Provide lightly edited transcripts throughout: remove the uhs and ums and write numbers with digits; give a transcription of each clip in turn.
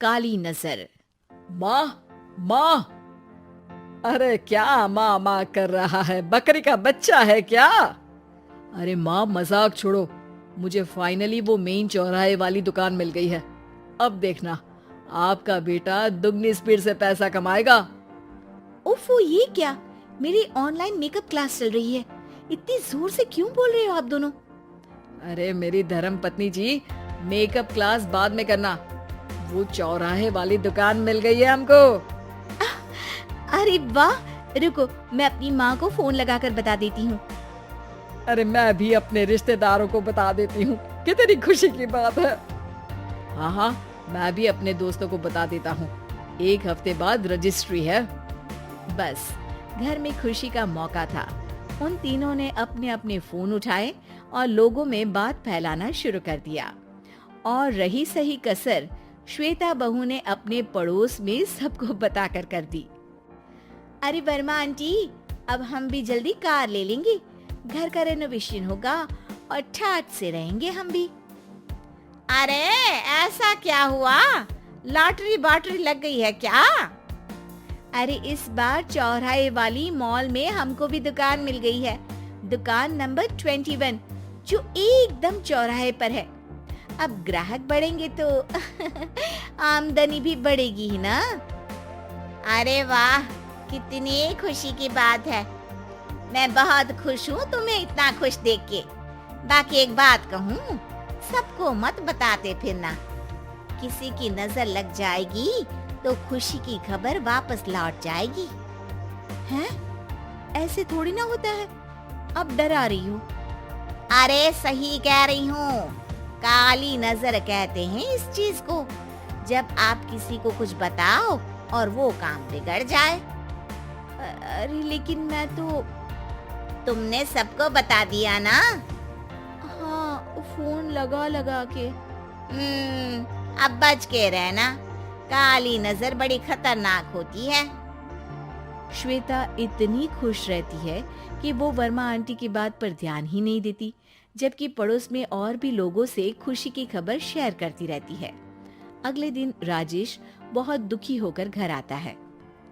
काली नजर। माँ, माँ। अरे क्या माँ माँ कर रहा है? बकरी का बच्चा है क्या? अरे माँ, मजाक छोड़ो। मुझे फाइनली वो मेन चौराहे वाली दुकान मिल गई है। अब देखना, आपका बेटा दुगनी स्पीड से पैसा कमाएगा। ओफो, ये क्या? मेरी ऑनलाइन मेकअप क्लास चल रही है। इतनी जोर से क्यों बोल रहे हो आप दोनों? अरे मेरी धर्म पत्नी जी, मेकअप क्लास बाद में करना। वो चौराहे वाली दुकान मिल गई है हमको। अरे वाह, रुको, मैं अपनी माँ को फोन लगाकर बता देती हूँ। अरे मैं भी अपने रिश्तेदारों को बता देती हूँ। कितनी खुशी की बात है। हाँ हाँ, मैं भी अपने दोस्तों को बता देता हूँ। 1 हफ्ते बाद रजिस्ट्री है। बस, घर में खुशी का मौका था। उन तीनों ने अपने अपने फोन उठाए और लोगों में बात फैलाना शुरू कर दिया। और रही सही कसर श्वेता बहू ने अपने पड़ोस में सबको बताकर कर दी। अरे वर्मा आंटी, अब हम भी जल्दी कार ले लेंगे। घर का रेनोवेशन होगा और ठाट से रहेंगे हम भी। अरे ऐसा क्या हुआ? लॉटरी बाटरी लग गई है क्या? अरे इस बार चौराहे वाली मॉल में हमको भी दुकान मिल गई है। दुकान नंबर 21, जो एकदम चौराहे पर है। अब ग्राहक बढ़ेंगे तो आमदनी भी बढ़ेगी ही ना। अरे वाह, कितनी खुशी की बात है। मैं बहुत खुश हूँ तुम्हें इतना खुश देख के। बाकी एक बात कहूँ, सबको मत बताते फिरना। किसी की नजर लग जाएगी तो खुशी की खबर वापस लौट जाएगी। हैं? ऐसे थोड़ी ना होता है। अब डरा रही हूँ। अरे सही कह रही हूँ, काली नजर कहते हैं इस चीज को। जब आप किसी को कुछ बताओ और वो काम बिगड़ जाए। अरे लेकिन मैं तो... तुमने सबको बता दिया ना? हाँ, फोन लगा लगा के। अब बच के रहना, काली नजर बड़ी खतरनाक होती है। श्वेता इतनी खुश रहती है कि वो वर्मा आंटी की बात पर ध्यान ही नहीं देती, जबकि पड़ोस में और भी लोगों से खुशी की खबर शेयर करती रहती है। अगले दिन राजेश बहुत दुखी होकर घर आता है।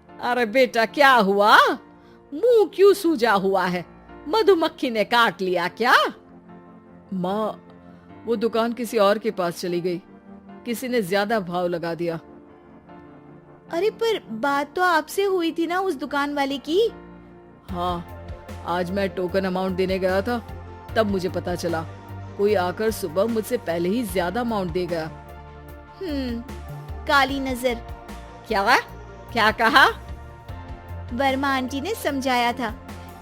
अरे बेटा, क्या हुआ? मुंह क्यों सूजा हुआ है? मधुमक्खी ने काट लिया क्या? माँ, वो दुकान किसी और के पास चली गई। किसी ने ज्यादा भाव लगा दिया। अरे पर बात तो आपसे हुई थी ना उस दुकान वाले की। हाँ, आज मैं टोकन अमाउंट देने गया था, तब मुझे पता चला। कोई आकर सुबह मुझसे पहले ही ज्यादा अमाउंट दे गया। काली नजर। क्या? क्या कहा? वर्मा आंटी ने समझाया था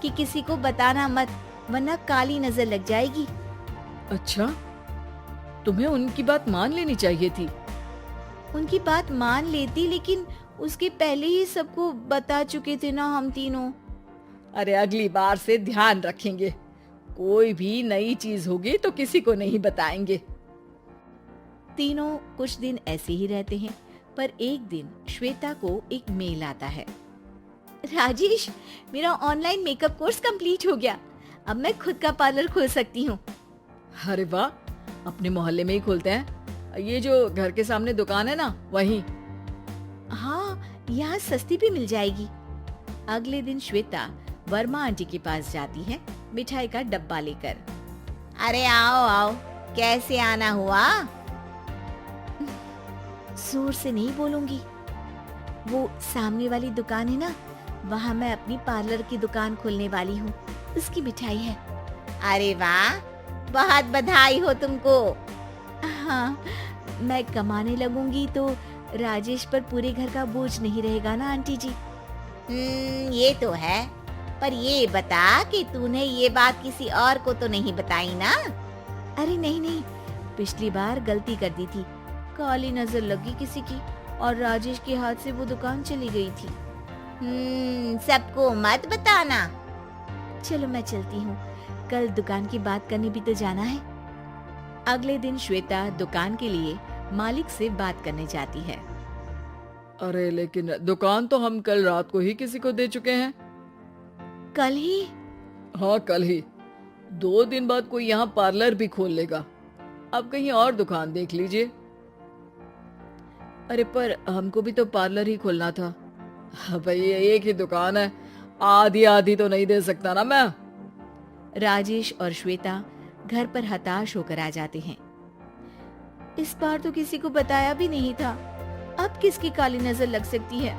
कि किसी को बताना मत, वरना काली नजर लग जाएगी। अच्छा, तुम्हें उनकी बात मान लेनी चाहिए थी। उनकी बात मान लेती, लेकिन उसके पहले ही सबको बता चुके थे ना हम तीनों। अरे अगली बार से ध्यान रखेंगे। कोई भी नई चीज होगी तो किसी को नहीं बताएंगे। तीनों कुछ दिन ऐसे ही रहते हैं, पर एक दिन श्वेता को एक मेल आता है। राजेश, मेरा ऑनलाइन मेकअप कोर्स कंप्लीट हो गया। अब मैं खुद का पार्लर खोल सकती हूँ। अरे वाह, अपने मोहल्ले में ही खोलते हैं। ये जो घर के सामने दुकान है ना, वहीं। हाँ, यहाँ सस्ती भी मिल जाएगी। अगले दिन श्वेता वर्मा आंटी के पास जाती है, मिठाई का डब्बा लेकर। अरे आओ आओ, कैसे आना हुआ? जोर से नहीं बोलूंगी। वो सामने वाली दुकान है ना, वहाँ मैं अपनी पार्लर की दुकान खोलने वाली हूँ। उसकी मिठाई है। अरे वाह, बहुत बधाई हो तुमको। हाँ, मैं कमाने लगूंगी तो राजेश पर पूरे घर का बोझ नहीं रहेगा ना आंटी जी। ये तो है, पर ये बता कि तूने ये बात किसी और को तो नहीं बताई ना? अरे नहीं नहीं, पिछली बार गलती कर दी थी। काली नजर लगी किसी की और राजेश के हाथ से वो दुकान चली गई थी। सबको मत बताना। चलो मैं चलती हूँ, कल दुकान की बात करने भी तो जाना है। अगले दिन श्वेता दुकान के लिए मालिक से बात करने जाती है। अरे लेकिन दुकान तो हम कल रात को ही किसी को दे चुके हैं। कल ही? हाँ, कल ही। 2 दिन बाद कोई यहाँ पार्लर भी खोल लेगा। अब कहीं और दुकान देख लीजिए। अरे पर हमको भी तो पार्लर ही खोलना था। भाई एक ही दुकान है, आधी आधी तो नहीं दे सकता ना मैं। राजेश और श्वेता घर पर हताश होकर आ जाते हैं। इस बार तो किसी को बताया भी नहीं था, अब किसकी काली नजर लग सकती है।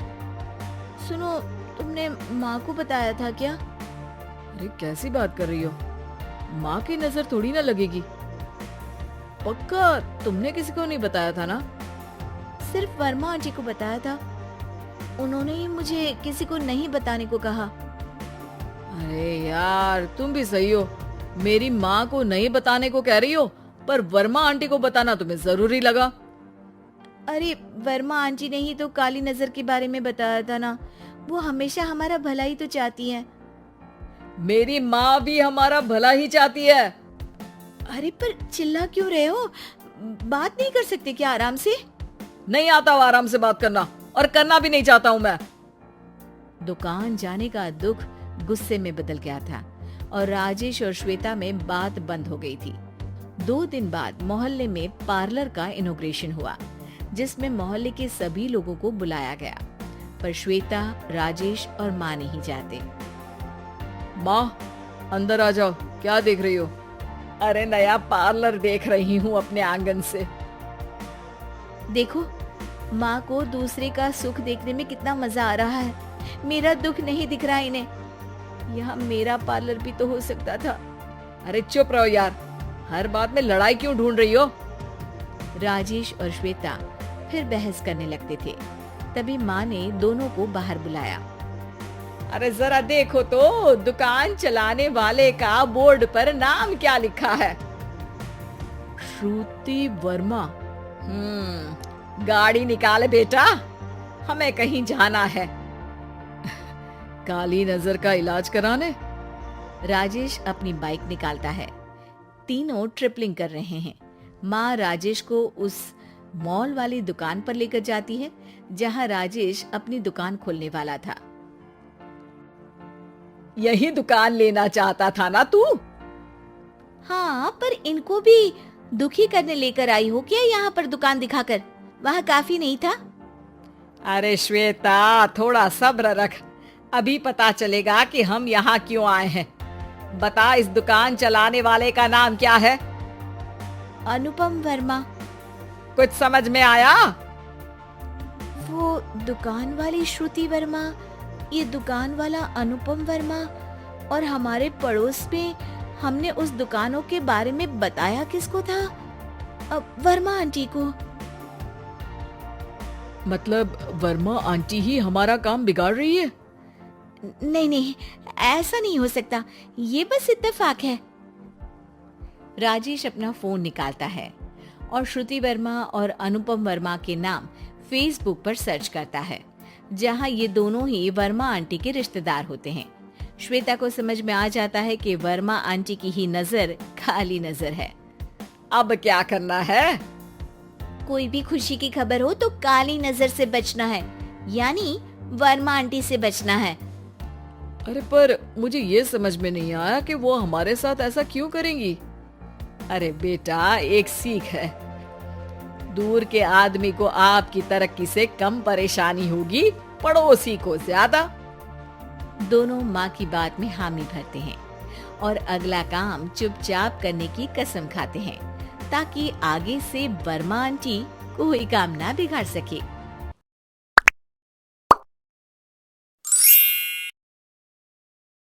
सुनो, तुमने माँ को बताया था क्या? अरे कैसी बात कर रही हो, माँ की नजर थोड़ी ना लगेगी। पक्का तुमने किसी को नहीं बताया था ना? सिर्फ वर्मा आंटी को बताया था, उन्होंने ही मुझे किसी को नहीं बताने को कहा। अरे यार तुम भी सही हो, मेरी माँ को नहीं बताने को कह रही हो, पर वर्मा आंटी को बताना तुम्हें जरूरी लगा। अरे वर्मा आंटी ने ही तो काली नजर के बारे में बताया था ना, वो हमेशा हमारा भला ही तो चाहती है। मेरी माँ भी हमारा भला ही चाहती है। अरे पर चिल्ला क्यों रहे हो, बात नहीं कर सकते क्या आराम से? नहीं आता वो आराम से बात करना, और करना भी नहीं चाहता हूँ मैं। दुकान जाने का दुख गुस्से में बदल गया था और राजेश और श्वेता में बात बंद हो गई थी। 2 दिन बाद मोहल्ले में पार्लर का इनॉग्रेशन हुआ, जिसमें मोहल्ले के सभी लोगों को बुलाया गया, पर श्वेता, राजेश और माँ नहीं जाते। माँ अंदर आ जाओ, क्या देख रही हो? अरे नया पार्लर देख रही हूँ अपने आंगन से। देखो, माँ को दूसरे का सुख देखने में कितना मजा आ रहा है, मेरा दुख नहीं दिख रहा इन्हें। यहाँ मेरा पार्लर भी तो हो सकता था। अरे चुप रहो यार, हर बात में लड़ाई क्यों ढूंढ रही हो? राजेश और श्वेता फिर बहस करने लगते थे। तभी माँ ने दोनों को बाहर बुलाया। अरे जरा देखो तो, दुकान चलाने वाले का बोर्ड पर नाम क्या लिखा है? श्रुति वर्मा। गाड़ी निकाले बेटा, हमें कहीं जाना है। काली नजर का इलाज कराने? राजेश अपनी बाइक निकालता है। तीनों ट्रिपलिंग कर रहे हैं। माँ राजेश को उस मॉल वाली दुकान पर लेकर जाती है जहाँ राजेश अपनी दुकान खोलने वाला था। यही दुकान लेना चाहता था ना तू? हाँ, पर इनको भी दुखी करने लेकर आई हो क्या यहाँ पर दुकान दिखाकर? वहाँ काफी नहीं था? अरे श्वेता थोड़ा सब्र रख, अभी पता चलेगा कि हम यहाँ क्यों आए हैं। बता, इस दुकान चलाने वाले का नाम क्या है? अनुपम वर्मा। कुछ समझ में आया? वो दुकान वाली श्रुति वर्मा, ये दुकान वाला अनुपम वर्मा, और हमारे पड़ोस में हमने उस दुकानों के बारे में बताया किसको था? वर्मा आंटी को। मतलब वर्मा आंटी ही हमारा काम बिगाड़ रही है? नहीं नहीं, ऐसा नहीं हो सकता, ये बस इत्तेफाक है। राजेश अपना फोन निकालता है और श्रुति वर्मा और अनुपम वर्मा के नाम फेसबुक पर सर्च करता है, जहां ये दोनों ही वर्मा आंटी के रिश्तेदार होते हैं। श्वेता को समझ में आ जाता है कि वर्मा आंटी की ही नजर काली नजर है। अब क्या करना है? कोई भी खुशी की खबर हो तो काली नजर से बचना है, यानी वर्मा आंटी से बचना है। अरे पर मुझे ये समझ में नहीं आया कि वो हमारे साथ ऐसा क्यों करेंगी। अरे बेटा, एक सीख है, दूर के आदमी को आपकी तरक्की से कम परेशानी होगी, पड़ोसी को ज्यादा। दोनों माँ की बात में हामी भरते हैं और अगला काम चुपचाप करने की कसम खाते हैं, ताकि आगे से वर्मा आंटी कोई काम ना बिगाड़ सके।